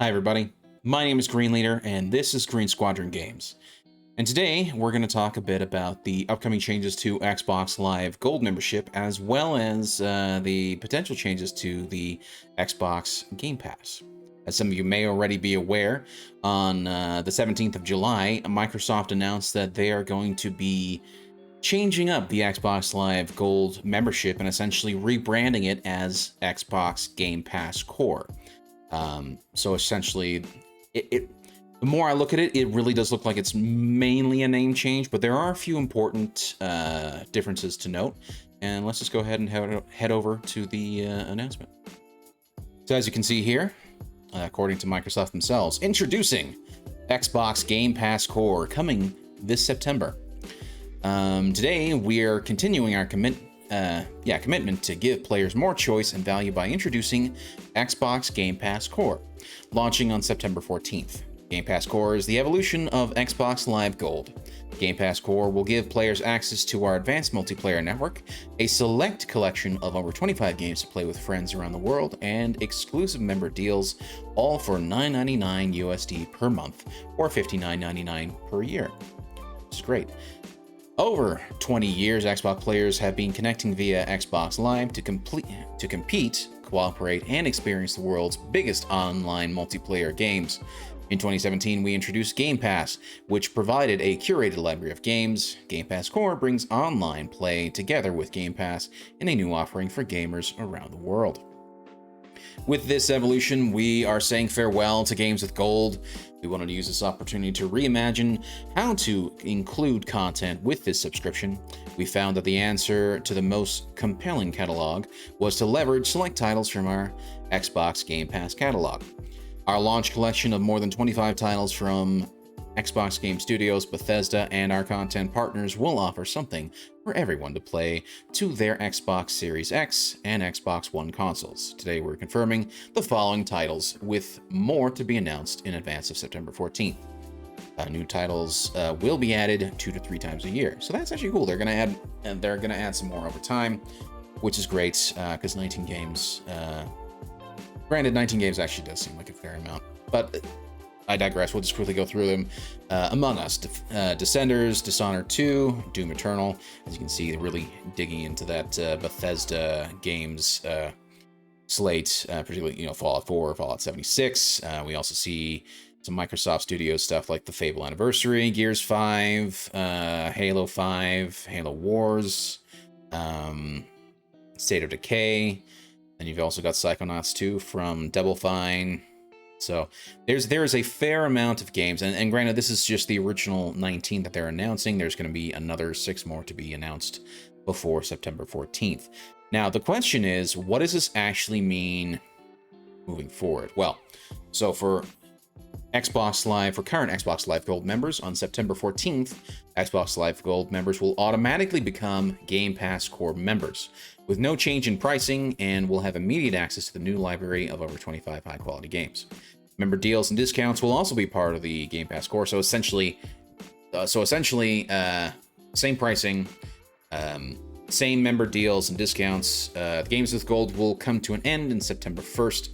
Hi everybody, my name is Green Leader and this is Green Squadron Games. And today we're going to talk a bit about the upcoming changes to Xbox Live Gold membership as well as the potential changes to the Xbox Game Pass. As some of you may already be aware, on the 17th of July, Microsoft announced that they are going to be changing up the Xbox Live Gold membership and essentially rebranding it as Xbox Game Pass Core. So essentially, the more I look at it, it really does look like it's mainly a name change, but there are a few important differences to note. And let's just go ahead and head over to the announcement. So as you can see here, according to Microsoft themselves, introducing Xbox Game Pass Core coming this September. Today, we're continuing our commitment to give players more choice and value by introducing Xbox Game Pass Core, launching on September 14th. Game Pass Core is the evolution of Xbox Live Gold. Game Pass Core will give players access to our advanced multiplayer network, a select collection of over 25 games to play with friends around the world, and exclusive member deals, all for $9.99 USD per month or $59.99 per year. Which is great. Over 20 years, Xbox players have been connecting via Xbox Live to compete, cooperate, and experience the world's biggest online multiplayer games. In 2017, we introduced Game Pass, which provided a curated library of games. Game Pass Core brings online play together with Game Pass in a new offering for gamers around the world. With this evolution, we are saying farewell to games with gold. We wanted to use this opportunity to reimagine how to include content with this subscription. We found that the answer to the most compelling catalog was to leverage select titles from our Xbox Game Pass catalog. Our launch collection of more than 25 titles from Xbox Game Studios, Bethesda, and our content partners will offer something for everyone to play to their Xbox Series X and Xbox One consoles. Today we're confirming the following titles, with more to be announced in advance of September 14th. New titles will be added 2 to 3 times a year, so that's actually cool. They're gonna add some more over time, which is great because 19 games. Granted, 19 games actually does seem like a fair amount, but I digress. We'll just quickly go through them. Among Us, Descenders, Dishonored 2, Doom Eternal. As you can see, really digging into that Bethesda games slate, particularly Fallout 4, Fallout 76. We also see some Microsoft Studios stuff like the Fable Anniversary, Gears 5, Halo 5, Halo Wars, State of Decay. And you've also got Psychonauts 2 from Double Fine. So there's a fair amount of games, and granted, this is just the original 19 that they're announcing. There's going to be another 6 more to be announced before September 14th. Now, the question is, what does this actually mean moving forward? Well, so for current Xbox Live Gold members, on September 14th, Xbox Live Gold members will automatically become Game Pass Core members, with no change in pricing, and will have immediate access to the new library of over 25 high-quality games. Member deals and discounts will also be part of the Game Pass Core, so essentially, same pricing, same member deals and discounts. The games with gold will come to an end in September 1st.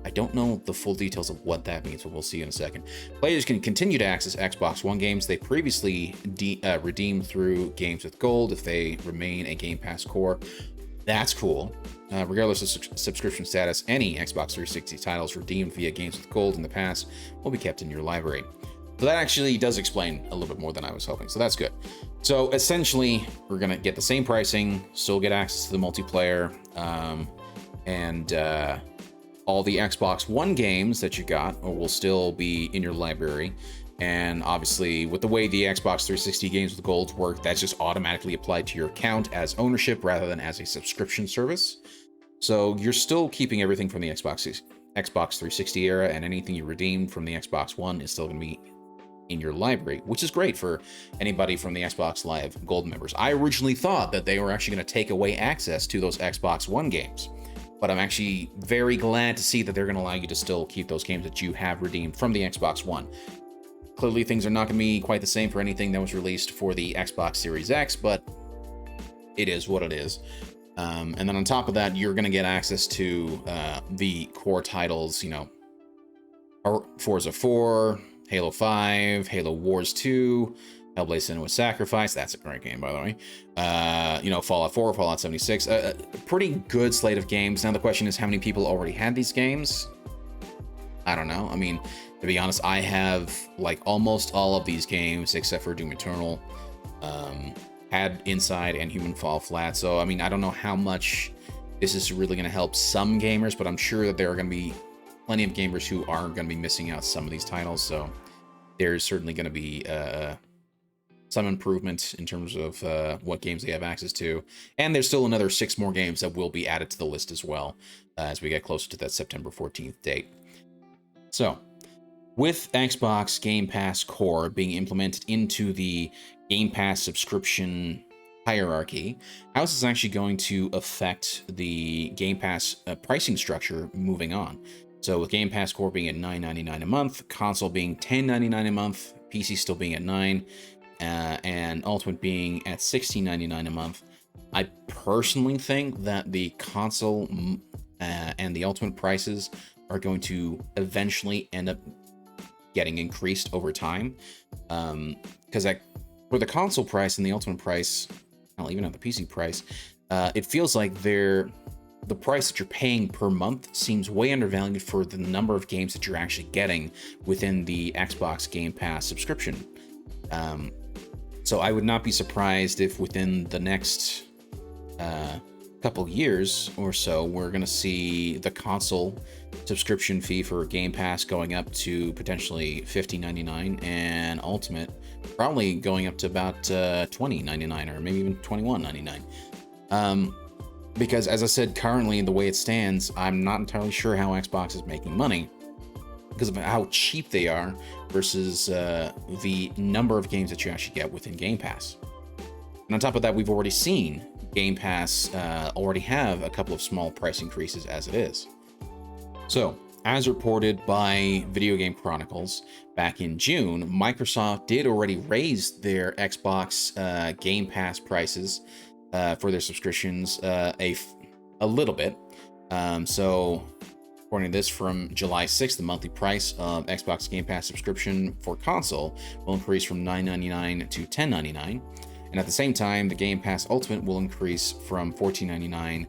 I don't know the full details of what that means, but we'll see in a second. Players can continue to access Xbox One games they previously redeemed through games with gold if they remain a Game Pass Core. That's cool. Regardless of subscription status, any Xbox 360 titles redeemed via games with gold in the past will be kept in your library. So that actually does explain a little bit more than I was hoping, so that's good. So essentially, we're going to get the same pricing, still get access to the multiplayer, and all the Xbox One games that you got will still be in your library. And obviously, with the way the Xbox 360 games with gold work, that's just automatically applied to your account as ownership rather than as a subscription service. So you're still keeping everything from the Xbox 360 era, and anything you redeemed from the Xbox One is still going to be in your library, which is great for anybody from the Xbox Live Gold members. I originally thought that they were actually going to take away access to those Xbox One games, but I'm actually very glad to see that they're going to allow you to still keep those games that you have redeemed from the Xbox One. Clearly, things are not going to be quite the same for anything that was released for the Xbox Series X, but it is what it is. And then on top of that, you're going to get access to the core titles, Forza 4, Halo 5, Halo Wars 2, Hellblade: Senua's Sacrifice. That's a great game, by the way. You know, Fallout 4, Fallout 76. A pretty good slate of games. Now the question is, how many people already had these games? I don't know. I mean, to be honest, I have like almost all of these games except for Doom Eternal. Had Inside and Human Fall Flat. So, I mean, I don't know how much this is really going to help some gamers, but I'm sure that there are going to be plenty of gamers who are going to be missing out some of these titles. So there's certainly going to be some improvement in terms of what games they have access to. And there's still another 6 more games that will be added to the list as well as we get closer to that September 14th date. So, with Xbox Game Pass Core being implemented into the Game Pass subscription hierarchy, how is this actually going to affect the Game Pass pricing structure moving on? So with Game Pass Core being at $9.99 a month, console being $10.99 a month, PC still being at $9, and Ultimate being at $16.99 a month, I personally think that the console and the Ultimate prices are going to eventually end up getting increased over time, because for the console price and the Ultimate price, I'll even at the PC price, it feels like the price that you're paying per month seems way undervalued for the number of games that you're actually getting within the Xbox Game Pass subscription. So I would not be surprised if within the next couple years or so, we're going to see the console subscription fee for Game Pass going up to potentially $15.99 and Ultimate probably going up to about $20.99 or maybe even $21.99. Because as I said, currently the way it stands, I'm not entirely sure how Xbox is making money because of how cheap they are versus the number of games that you actually get within Game Pass. And on top of that, we've already seen Game Pass already have a couple of small price increases as it is. So, as reported by Video Game Chronicles, back in June, Microsoft did already raise their Xbox Game Pass prices for their subscriptions a little bit. So, according to this, from July 6th, the monthly price of Xbox Game Pass subscription for console will increase from $9.99 to $10.99. And at the same time, the Game Pass Ultimate will increase from $14.99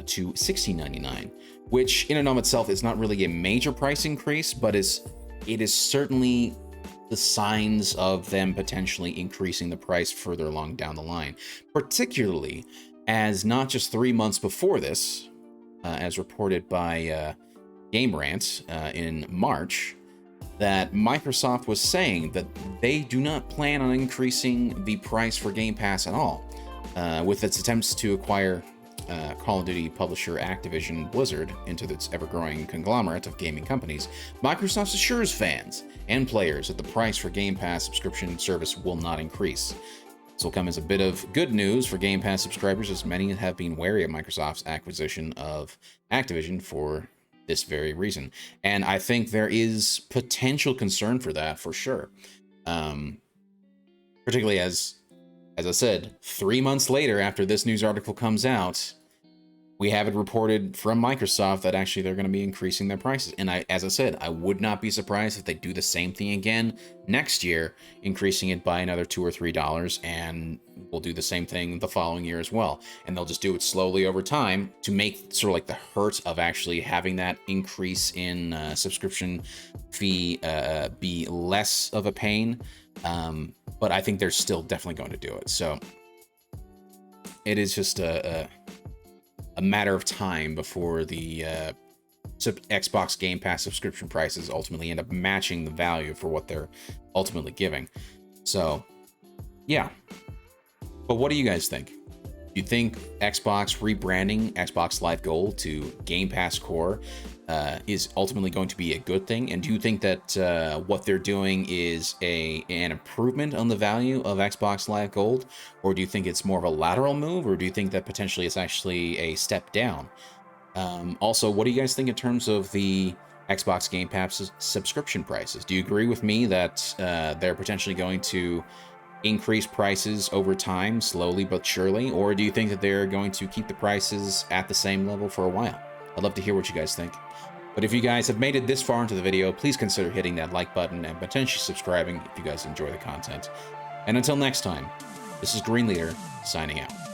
to $16.99, which in and of itself is not really a major price increase, but it is certainly the signs of them potentially increasing the price further along down the line, particularly as not just 3 months before this, as reported by GameRant in March, that Microsoft was saying that they do not plan on increasing the price for Game Pass at all, with its attempts to acquire Call of Duty publisher Activision Blizzard into its ever-growing conglomerate of gaming companies. Microsoft assures fans and players that the price for Game Pass subscription service will not increase. This will come as a bit of good news for Game Pass subscribers, as many have been wary of Microsoft's acquisition of Activision for this very reason. And I think there is potential concern for that, for sure. Particularly as I said, 3 months later after this news article comes out, we have it reported from Microsoft that actually they're going to be increasing their prices. And as I said, I would not be surprised if they do the same thing again next year, increasing it by another $2 or $3, and we'll do the same thing the following year as well. And they'll just do it slowly over time to make sort of like the hurt of actually having that increase in subscription fee be less of a pain. But I think they're still definitely going to do it. So it is just a matter of time before the Xbox Game Pass subscription prices ultimately end up matching the value for what they're ultimately giving. So, yeah. But what do you guys think? Do you think Xbox rebranding Xbox Live Gold to Game Pass Core is ultimately going to be a good thing? And do you think that what they're doing is an improvement on the value of Xbox Live Gold? Or do you think it's more of a lateral move? Or do you think that potentially it's actually a step down? Also, what do you guys think in terms of the Xbox Game Pass subscription prices? Do you agree with me that they're potentially going to increase prices over time, slowly but surely? Or do you think that they're going to keep the prices at the same level for a while? I'd love to hear what you guys think. But if you guys have made it this far into the video, please consider hitting that like button and potentially subscribing if you guys enjoy the content. And until next time, this is Green Leader, signing out.